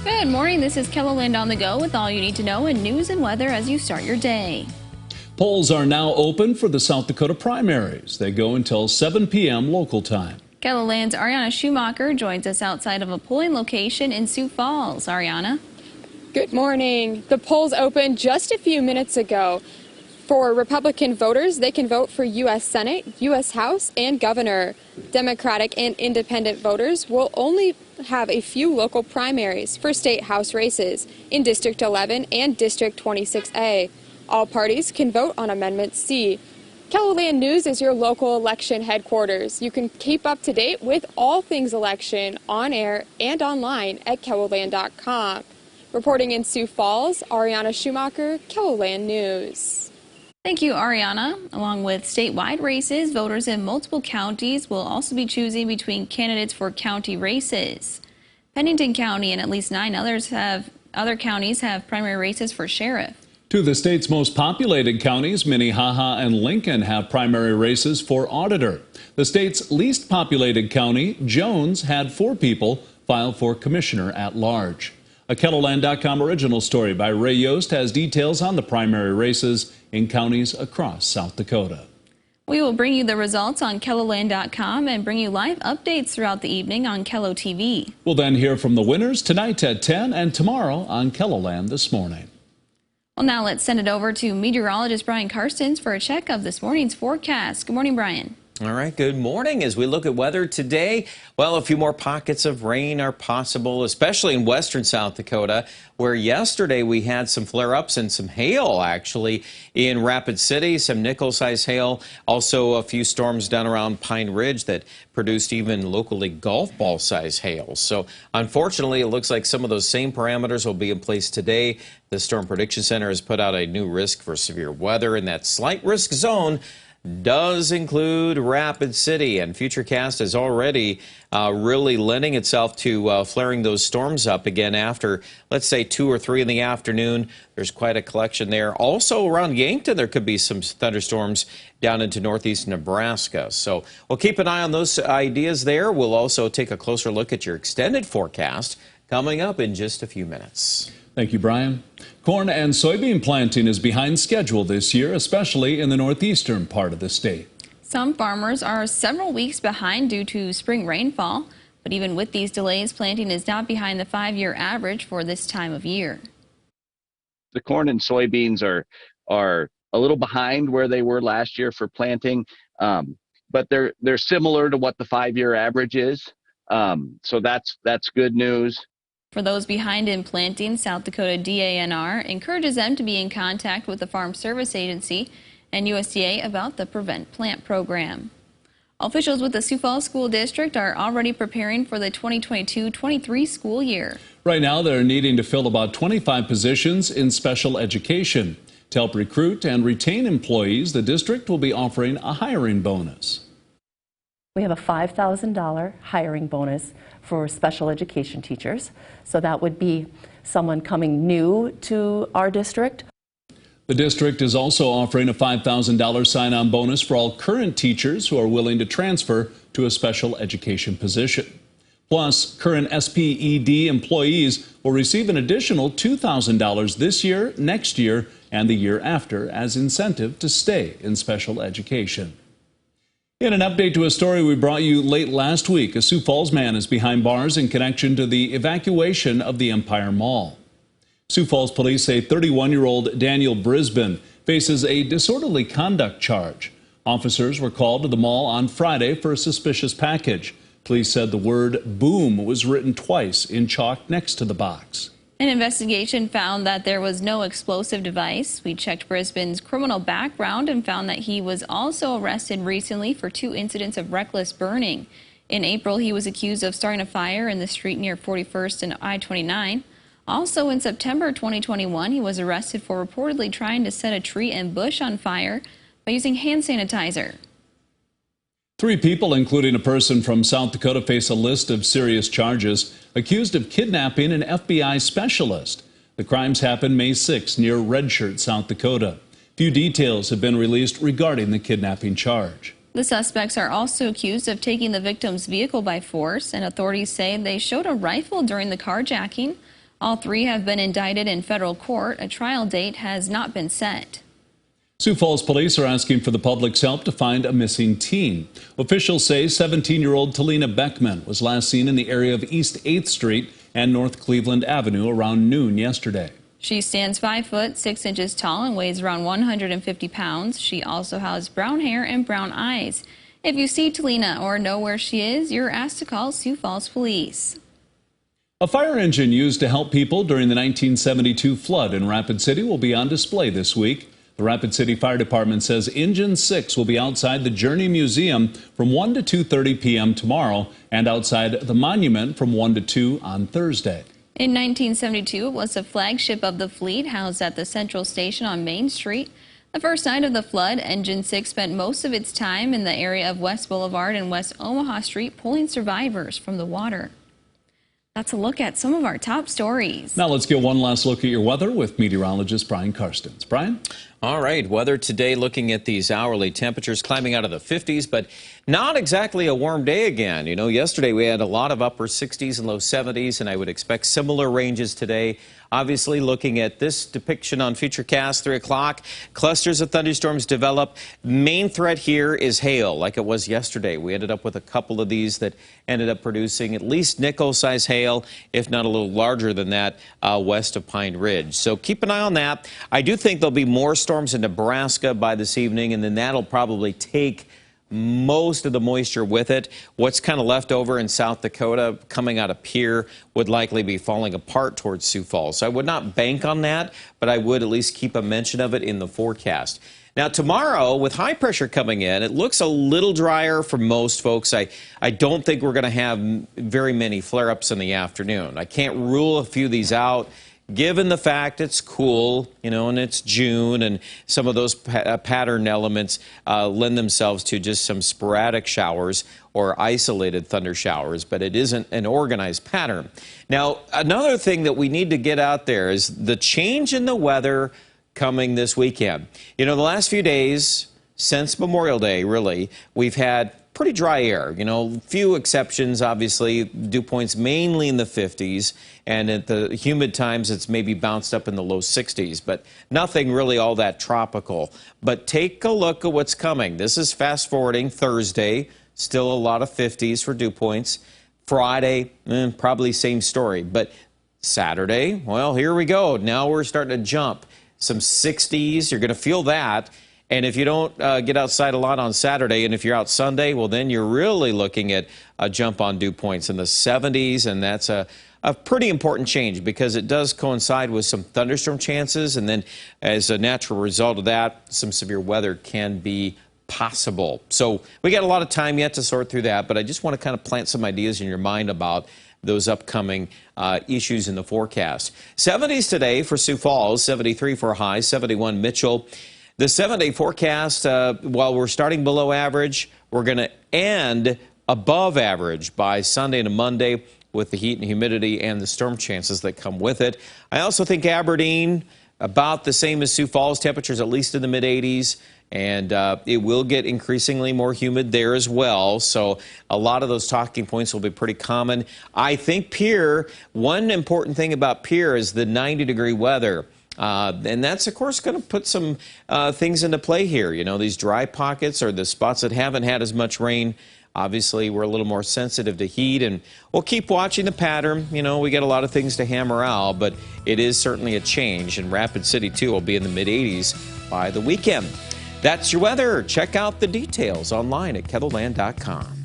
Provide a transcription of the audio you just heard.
Good morning. This is KELOLAND on the go with all you need to know in news and weather as you start your day. Polls are now open for the South Dakota primaries. They go until 7 p.m. local time. KELOLAND's Ariana Schumacher joins us outside of a polling location in Sioux Falls. Ariana. Good morning. The polls opened just a few minutes ago. For Republican voters, they can vote for U.S. Senate, U.S. House, and Governor. Democratic and independent voters will only have a few local primaries for state House races in District 11 and District 26A. All parties can vote on Amendment C. KELOLAND News is your local election headquarters. You can keep up to date with all things election on air and online at KELOLAND.com. Reporting in Sioux Falls, Ariana Schumacher, KELOLAND News. Thank you, Ariana. Along with statewide races, voters in multiple counties will also be choosing between candidates for county races. Pennington County and at least 9 other counties have primary races for sheriff. Two of the state's most populated counties, Minnehaha and Lincoln, have primary races for auditor. The state's least populated county, Jones, had 4 people file for commissioner at large. A KELOLAND.com original story by Ray Yost has details on the primary races in counties across South Dakota. We will bring you the results on KELOLAND.com and bring you live updates throughout the evening on KELO TV. We'll then hear from the winners tonight at 10 and tomorrow on KELOLAND This Morning. Well, now let's send it over to meteorologist Brian Karstens for a check of this morning's forecast. Good morning, Brian. All right, good morning. As we look at weather today, well, a few more pockets of rain are possible, especially in western South Dakota, where yesterday we had some flare-ups and some hail, actually, in Rapid City, some nickel-size hail, also a few storms down around Pine Ridge that produced even locally golf ball-size hail. So, unfortunately, it looks like some of those same parameters will be in place today. The Storm Prediction Center has put out a new risk for severe weather in that slight risk zone does include Rapid City, and Futurecast is already really lending itself to flaring those storms up again after, let's say, 2 or 3 in the afternoon. There's quite a collection there. Also around Yankton, there could be some thunderstorms down into northeast Nebraska. So we'll keep an eye on those ideas there. We'll also take a closer look at your extended forecast coming up in just a few minutes. Thank you, Brian. Corn and soybean planting is behind schedule this year, especially in the northeastern part of the state. Some farmers are several weeks behind due to spring rainfall, but even with these delays, planting is not behind the 5-year average for this time of year. The corn and soybeans are a little behind where they were last year for planting, but they're similar to what the 5-year average is. So that's good news. For those behind in planting, South Dakota DANR encourages them to be in contact with the Farm Service Agency and USDA about the Prevent Plant program. Officials with the Sioux Falls School District are already preparing for the 2022-23 school year. Right now, they're needing to fill about 25 positions in special education. To help recruit and retain employees, the district will be offering a hiring bonus. We have a $5,000 hiring bonus for special education teachers. So that would be someone coming new to our district. The district is also offering a $5,000 sign-on bonus for all current teachers who are willing to transfer to a special education position. Plus, current SPED employees will receive an additional $2,000 this year, next year, and the year after as incentive to stay in special education. In an update to a story we brought you late last week, a Sioux Falls man is behind bars in connection to the evacuation of the Empire Mall. Sioux Falls police say 31-year-old Daniel Brisbane faces a disorderly conduct charge. Officers were called to the mall on Friday for a suspicious package. Police said the word boom was written twice in chalk next to the box. An investigation found that there was no explosive device. We checked Brisbane's criminal background and found that he was also arrested recently for 2 incidents of reckless burning. In April, he was accused of starting a fire in the street near 41st and I-29. Also in September 2021, he was arrested for reportedly trying to set a tree and bush on fire by using hand sanitizer. 3 people, including a person from South Dakota, face a list of serious charges, accused of kidnapping an FBI specialist. The crimes happened May 6 near Red Shirt, South Dakota. Few details have been released regarding the kidnapping charge. The suspects are also accused of taking the victim's vehicle by force, and authorities say they showed a rifle during the carjacking. All three have been indicted in federal court. A trial date has not been set. Sioux Falls police are asking for the public's help to find a missing teen. Officials say 17-year-old Talina Beckman was last seen in the area of East 8th Street and North Cleveland Avenue around noon yesterday. She stands 5 foot 6 inches tall and weighs around 150 pounds. She also has brown hair and brown eyes. If you see Talina or know where she is, you're asked to call Sioux Falls Police. A fire engine used to help people during the 1972 flood in Rapid City will be on display this week. The Rapid City Fire Department says Engine 6 will be outside the Journey Museum from 1 to 2:30 p.m. tomorrow and outside the monument from 1 to 2 on Thursday. In 1972, it was the flagship of the fleet housed at the Central Station on Main Street. The first night of the flood, Engine 6 spent most of its time in the area of West Boulevard and West Omaha Street pulling survivors from the water. That's a look at some of our top stories. Now let's get one last look at your weather with meteorologist Brian Karstens. Brian? All right, weather today, looking at these hourly temperatures climbing out of the 50s, but not exactly a warm day again. You know, yesterday we had a lot of upper 60s and low 70s, and I would expect similar ranges today. Obviously, looking at this depiction on Futurecast, 3 o'clock, clusters of thunderstorms develop. Main threat here is hail, like it was yesterday. We ended up with a couple of these that ended up producing at least nickel-size hail, if not a little larger than that, west of Pine Ridge. So keep an eye on that. I do think there'll be more storms in Nebraska by this evening, and then that'll probably take most of the moisture with it. What's kind of left over in South Dakota coming out of Pierre would likely be falling apart towards Sioux Falls. So I would not bank on that, but I would at least keep a mention of it in the forecast. Now, tomorrow, with high pressure coming in, it looks a little drier for most folks. I don't think we're going to have very many flare-ups in the afternoon. I can't rule a few of these out, given the fact it's cool, you know, and it's June, and some of those pattern elements lend themselves to just some sporadic showers or isolated thunder showers, but it isn't an organized pattern. Now, another thing that we need to get out there is the change in the weather coming this weekend. You know, the last few days, since Memorial Day, really, we've had pretty dry air. You know, few exceptions, obviously, dew points mainly in the 50s, and at the humid times, it's maybe bounced up in the low 60s, but nothing really all that tropical. But take a look at what's coming. This is fast forwarding Thursday, still a lot of 50s for dew points. Friday, probably same story, but Saturday, well, here we go. Now we're starting to jump. Some 60s, you're going to feel that. And if you don't get outside a lot on Saturday, and if you're out Sunday, well, then you're really looking at a jump on dew points in the 70s, and that's a pretty important change because it does coincide with some thunderstorm chances, and then as a natural result of that, some severe weather can be possible. So we got a lot of time yet to sort through that, but I just want to kind of plant some ideas in your mind about those upcoming issues in the forecast. 70s today for Sioux Falls, 73 for a high, 71 Mitchell. The 7-day forecast, while we're starting below average, we're going to end above average by Sunday and Monday with the heat and humidity and the storm chances that come with it. I also think Aberdeen, about the same as Sioux Falls, temperatures at least in the mid-80s. And it will get increasingly more humid there as well. So a lot of those talking points will be pretty common. I think Pierre, one important thing about Pierre is the 90-degree weather. And that's, of course, going to put some things into play here. You know, these dry pockets or the spots that haven't had as much rain. Obviously, we're a little more sensitive to heat, and we'll keep watching the pattern. You know, we got a lot of things to hammer out, but it is certainly a change. And Rapid City, too, will be in the mid-80s by the weekend. That's your weather. Check out the details online at KELOLAND.com.